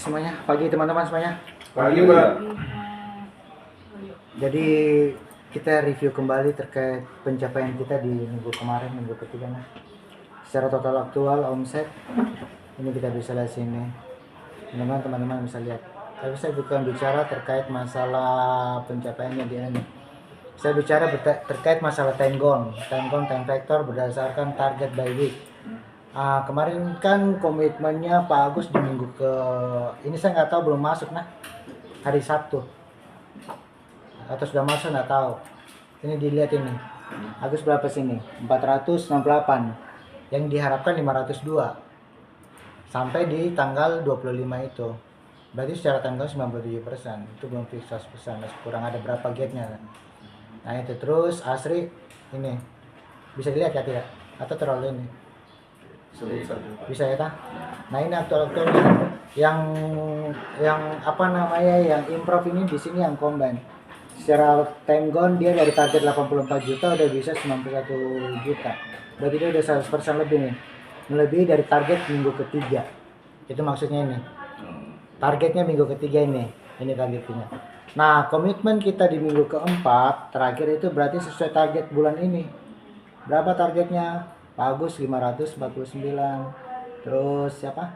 semuanya, pagi teman-teman semuanya. Pagi, Mbak. Jadi kita review kembali terkait pencapaian kita di minggu kemarin, minggu ketiga. Secara total aktual omset ini kita bisa lihat sini. Teman-teman bisa lihat. Tapi saya bukan bicara terkait masalah pencapaiannya di ini. Saya bicara terkait masalah time factor berdasarkan target by week. Kemarin kan komitmennya Pak Agus di minggu ke ini saya nggak tahu, belum masuk hari Sabtu atau sudah masuk nggak tahu. Ini dilihat ini Agus berapa sini, 468, yang diharapkan 502 sampai di tanggal 25 itu, berarti secara tanggal 97%, itu belum fix 100%, masih kurang ada berapa gate-nya. Nah itu terus Asri ini bisa dilihat ya tidak atau terlalu ini bisa ya kan? Nah ini aktual yang apa namanya, yang improve ini di sini yang combine. Secara time gone dia dari target 84 juta udah bisa 91 juta. Berarti dia udah 100% lebih nih. Melebihi dari target minggu ketiga. Itu maksudnya ini. Targetnya minggu ketiga ini targetnya. Nah, komitmen kita di minggu keempat terakhir itu berarti sesuai target bulan ini. Berapa targetnya? Pak Agus 549, terus siapa?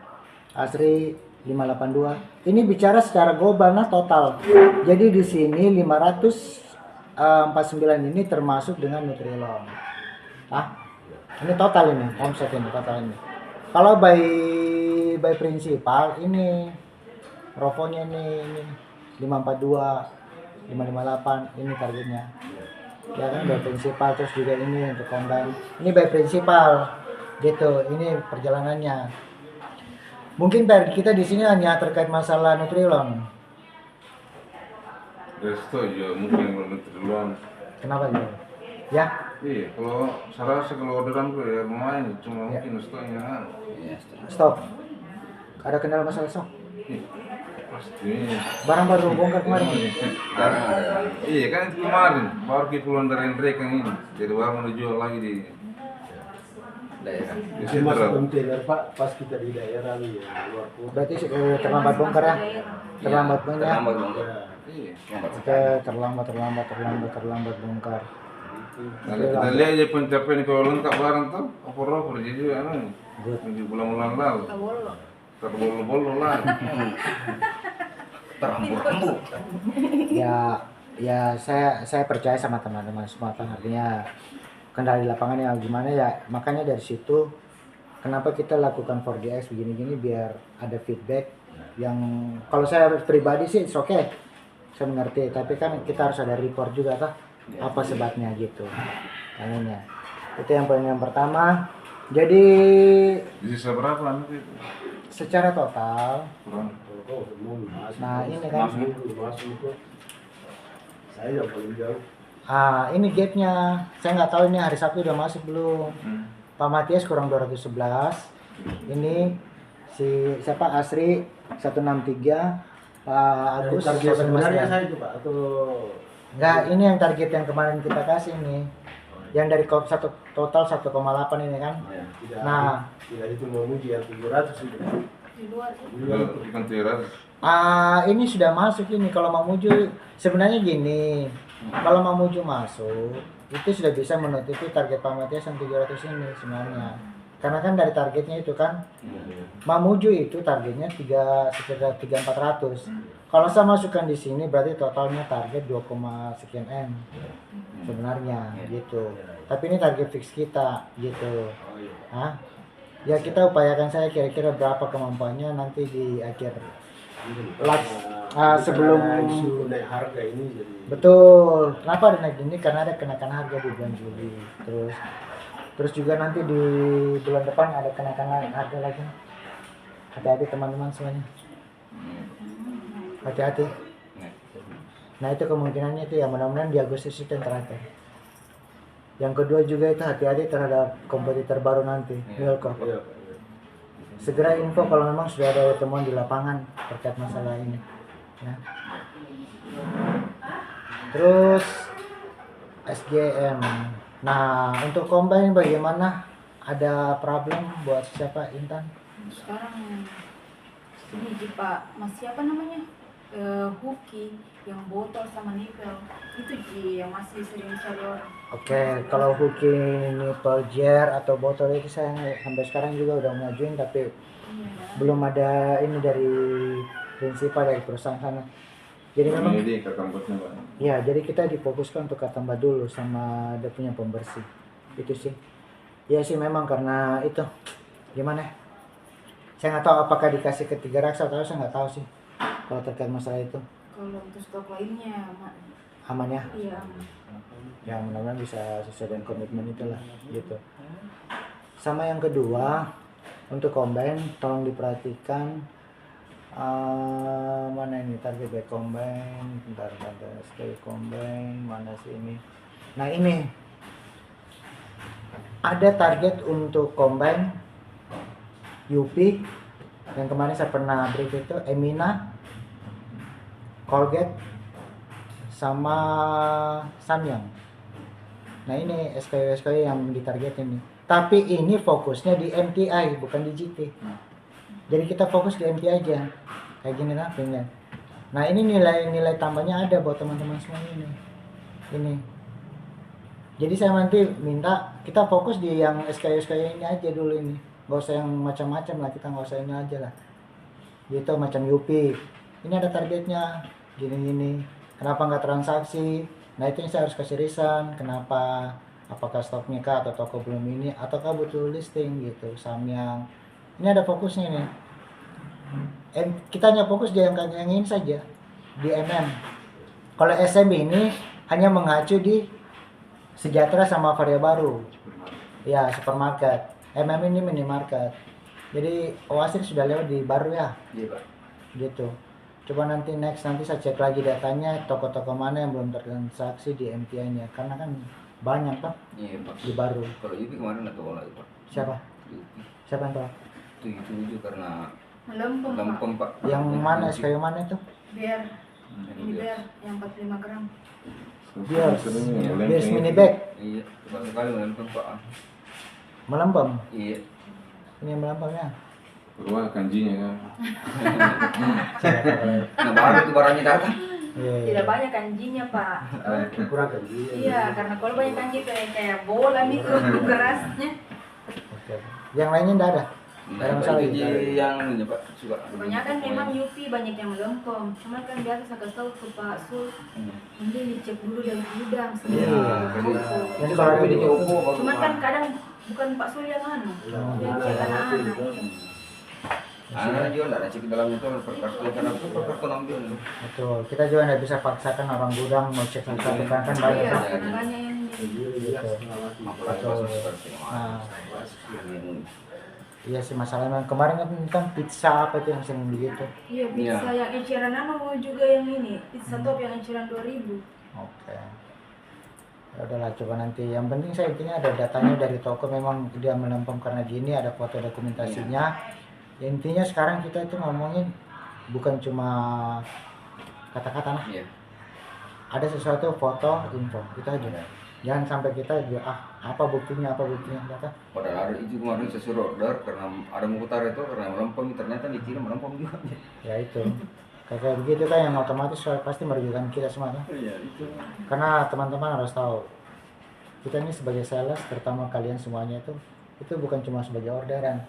Asri 582. Ini bicara secara global total. Jadi di sini 549 ini termasuk dengan Nutrilon. Ini total ini, omset ini total ini. Kalau by prinsipal ini rofonya ini 542, 558 ini targetnya. Ya kan by prinsipal, terus juga ini untuk combine. Ini by prinsipal gitu. Ini perjalanannya. Mungkin kita di sini hanya terkait masalah Nutrilon. Setuju, mungkin Nutrilon. Kenapa gitu? Ya? Iya, kalau saya rasa kalau orderan gue ya lumayan, cuma ya. Mungkin stoknya. Stop. Ada kendala masalah stok? Pasti. Barang baru bongkar kemarin. Iya kan kemarin baru kita pulang dari mereka ini, jadi baru mau dijual lagi di daerah. Itu masuk kontainer Pak, pas kita di daerah nih ya, luar kota. Berarti terlambat bongkar ya? Terlambat bongkar. Iya. Oke, terlambat bongkar. Nah, kita lihat aja pencapaian kalau lengkap barang tuh, opor jadi di bulan-bulan lalu. Terbolu-bolu lah. Rambu-rambu. Ya saya percaya sama teman-teman semua, artinya kendala di lapangan ya gimana ya, makanya dari situ kenapa kita lakukan 4DX begini-gini biar ada feedback yang kalau saya pribadi sih it's okay, saya mengerti, tapi kan kita harus ada report juga apa sebabnya gitu. Makanya itu yang poin yang pertama. Jadi Bisa berapa nanti? Secara total Nah ini kan masuk saya yang paling jauh. Ini gate-nya saya nggak tahu ini hari Sabtu udah masuk belum. Pak Matias kurang 211. Ini si siapa, Asri 163, Pak Agus target sebenarnya 159. saya itu Pak atau Enggak, ini yang target yang kemarin kita kasih nih. Yang dari total 1,8 ini kan. Ya, tidak itu memuji yang 700 itu. Bukan 300. Ini sudah masuk ini. Kalau Mamuju sebenarnya gini, kalau Mamuju masuk itu sudah bisa menutupi target Pak Matias yang 700 ini sebenarnya. Karena kan dari targetnya itu kan Mamuju itu targetnya sekitar 3.400. Kalau saya masukkan di sini berarti totalnya target 2, sekian M sebenarnya gitu. Tapi ini target fix kita gitu. Ya kita upayakan saya kira-kira berapa kemampuannya nanti di akhir sebelum isu naik harga ini jadi. Betul. Kenapa ada naik ini? Karena ada kenaikan harga di bulan Juli. Terus juga nanti di bulan depan ada kenaikan harga lagi. Hati-hati teman-teman semuanya. Hati-hati. Nah itu kemungkinannya itu ya, mudah-mudahan di Agustus itu yang terakhir. Yang kedua juga itu hati-hati terhadap kompetitor baru nanti, Milko. Segera info kalau memang sudah ada temuan di lapangan terkait masalah ini. Ya. Terus SGM. Nah untuk combine bagaimana? Ada problem buat siapa, Intan? Sekarang ini Pak, masih apa namanya? Hoki yang botol sama nikel itu yang masih sering dicari orang. Oke, kalau hooky nipple jar atau botol itu saya sampai sekarang juga udah ngajuin tapi Iya. belum ada ini dari prinsipal dari perusahaan sana. Jadi memang Ini ke kampusnya Pak. ya, jadi kita difokuskan untuk tambah dulu sama dia punya pembersih. Itu sih. Ya sih memang karena itu gimana? Saya nggak tahu apakah dikasih ke Tiga Raksa atau saya nggak tahu sih. Kalau terkait masalah itu Kalau untuk stok lainnya, aman ya. iya. Ya mudah-mudahan bisa sesuai dengan komitmen itulah gitu. Sama yang kedua untuk combine tolong diperhatikan mana ini target back combine, bentar sekali combine mana sih ini. Nah ini ada target untuk combine Yupi yang kemarin saya pernah brief itu Emina, Colgate sama Samyang. Nah ini SKU yang ditarget ini. Tapi ini fokusnya di MTI bukan di GT. Jadi kita fokus di MTI aja. Kayak gini lah pengen. Nah ini nilai tambahnya ada buat teman-teman semua ini. Ini. Jadi saya nanti minta kita fokus di yang SKU ini aja dulu ini. Gak usah yang macam-macam lah, kita nggak usah ini aja lah. Gitu macam Yupi. Ini ada targetnya gini-gini. Kenapa nggak transaksi? Nah itu yang saya harus kasih reason. Kenapa? Apakah stoknya kah atau toko belum ini? Ataukah butuh listing gitu? Samyang. Ini ada fokusnya nih. Kita hanya fokus di yang ini saja. Di MM. Kalau SMB ini hanya mengacu di Sejahtera sama Varia Baru. Ya supermarket. MM ini minimarket. Jadi Oasis sudah lewat di Baru ya. Iya Pak. Gitu. Coba nanti saya cek lagi datanya toko-toko mana yang belum tertransaksi di MTI-nya karena kan banyak kan Iya Pak. di Baru. Kalau Yupi kemarin atau lagi Pak? Siapa? Yupi. Siapa yang tahu? Tujuh karena Melempem Pak. lempem Pak. Yang mana SKU mana itu? Biar ini biar yang 45 gram. Biar Iya. biar mini bag Iya, cepat sekali melempem Pak. melempem. Iya. Ini yang melempemnya. Wah kanjinya kan. Nah baru itu barangnya datang. Iya. Tidak banyak kanjinya Pak. Kurang kan dia. Iya, karena kalau banyak kanji kayak bola gitu kerasnya. Oke. Yang lainnya enggak ada. Nah, Ada Pak, masalah itu ini? yang ini Pak suka. Kebanyakan memang Yupi banyak yang melempem. Cuman kan biasa saya kasih tahu ke Pak Sul, nanti dicek dulu dari gudang sebelum Iya. toko. Jadi kalau ada di Cuman kan kadang bukan Pak Sul yang anu, yang cek anak-anak. Anak juga nggak ada cek dalamnya itu per kartu karena aku per kartu ambil. betul. Kita juga nggak bisa paksakan orang gudang mau cek satu kan banyak Iya, kan. makanya yang Iya, Apalagi Betul. pas seperti Nah, ini. iya sih masalahnya kemarin kan pizza apa itu yang sering begitu. iya pizza yang eceran anu juga yang ini, pizza top yang eceran 2000. Oke. Ya udahlah coba nanti. Yang penting saya intinya ada datanya dari toko memang dia melempem karena gini ada foto dokumentasinya. Ya, intinya sekarang kita itu ngomongin bukan cuma kata-kata lah. Iya. Ada sesuatu foto info itu aja. Jangan sampai kita juga apa buktinya kata. Padahal ada itu kemarin saya suruh order karena ada mukutar itu karena melempem ternyata dikirim melempem juga. Ya itu. Kayak begitu kan yang otomatis pasti merugikan kita semua kan. Iya itu. Karena teman-teman harus tahu kita ini sebagai sales terutama kalian semuanya itu bukan cuma sebagai orderan.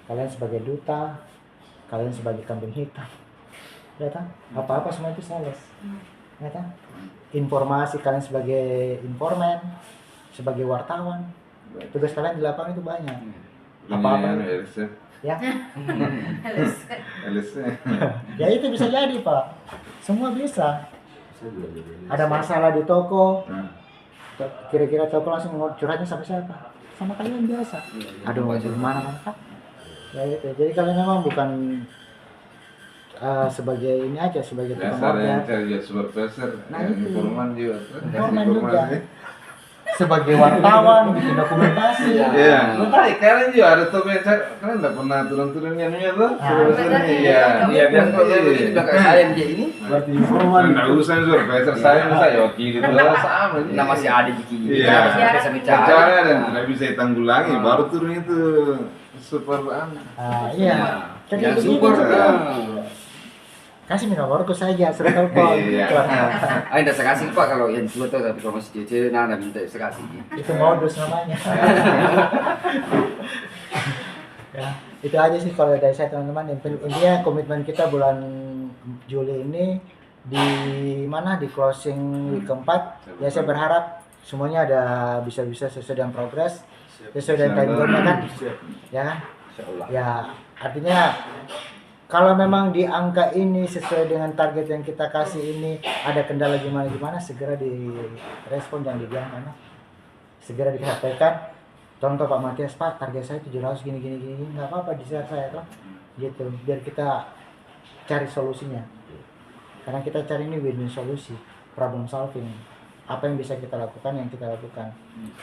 Kalian sebagai duta, kalian sebagai kambing hitam. Ya kan? Apa-apa semua itu sales. Ya kan? Informasi kalian sebagai informan, sebagai wartawan. Tugas kalian di lapangan itu banyak. Apa-apa. LC. Ya. LC. Ya itu bisa jadi, Pak. Semua bisa. Saya juga jadi. Ada masalah di toko, Nah, kira-kira toko langsung curhatnya sama siapa? Sama kalian biasa. Aduh, gimana kan, Pak? Ya itu. Jadi kalian memang bukan sebagai ini aja, sebagai tukang biasa ada yang order. cari ya supervisor, Nah, yang itu. informan juga. Informan juga. Sebagai wartawan, bikin dokumentasi. Iya. Lu tahu kalian juga ada toko yang cari, kalian nggak pernah turun-turun yang ini tuh? Ah, Supervisornya, benar, iya. Iya biasa kok dia begini udah kayak saya dia ini. Berarti informan. Nggak usah supervisor saya wakili itu sama. Nah masih ada di kiri. Iya. Masih bisa bicara. Bicara dan tidak bisa ditanggulangi, baru turun itu super Iya. Jadi Jangan begini support. juga. Kasih nomorku saja, suruh telepon. Iya. Ah, tidak saya kasih Pak kalau yang dua tuh, tapi kalau masih cewek nah minta saya kasih. Itu modus namanya. Ya, itu aja sih kalau dari saya teman-teman. Intinya komitmen kita bulan Juli ini di mana di closing week keempat. Ya saya berharap semuanya ada bisa sesuai dengan progres, sesuai dengan timeline kan, ya kan? Insyaallah. Ya artinya kalau memang di angka ini sesuai dengan target yang kita kasih ini ada kendala gimana segera direspon dan dibilang mana segera disampaikan. Contoh Pak Matias, Pak target saya 700 gini nggak apa-apa di share saya toh gitu biar kita cari solusinya karena kita cari ini win-win solusi problem solving apa yang bisa kita lakukan yang kita lakukan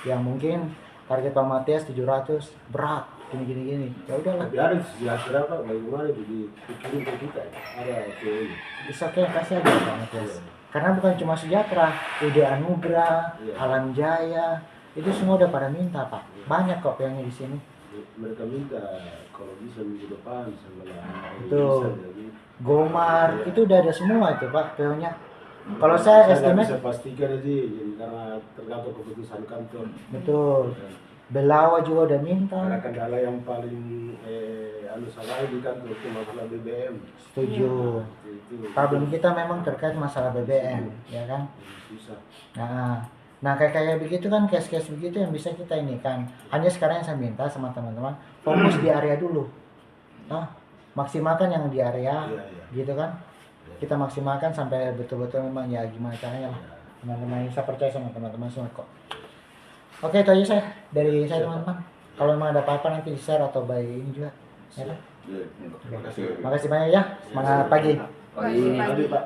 yang mungkin target Pak Matias 700 berat gini ya udahlah. Tapi ada sejahtera Pak, bagaimana jadi pikirin ke kita ya? Ada teori. Bisa kayak kasih aja Pak Matias. Karena bukan cuma sejahtera, UD Anugrah, Iya. Alam Jaya, itu semua udah pada minta Pak. Banyak kok yang di sini. Mereka minta kalau bisa minggu depan misalnya. Betul. Bisa, jadi Gomar, Iya. itu udah ada semua itu Pak PO-nya. Kalau saya nggak estimate, bisa pastikan aja jadi karena tergantung keputusan kantor. betul. Belawa juga udah minta. Karena kendala yang paling salah di kantor itu masalah BBM. Setuju. Itu Problem kita memang terkait masalah BBM, ya kan? susah. Nah kayak begitu kan case-case begitu yang bisa kita ini kan. Hanya sekarang yang saya minta sama teman-teman fokus di area dulu. Maksimalkan yang di area, Iya. gitu kan? Kita maksimalkan sampai betul-betul memang ya gimana caranya lah. Teman-teman saya percaya sama teman-teman semua kok. Oke itu aja saya dari saya teman-teman. Kalau memang ada apa-apa nanti di share atau by ini juga. Ya kan? Iya, terima kasih. Makasih banyak ya. Semangat pagi. Oh, ini Tadi Pak.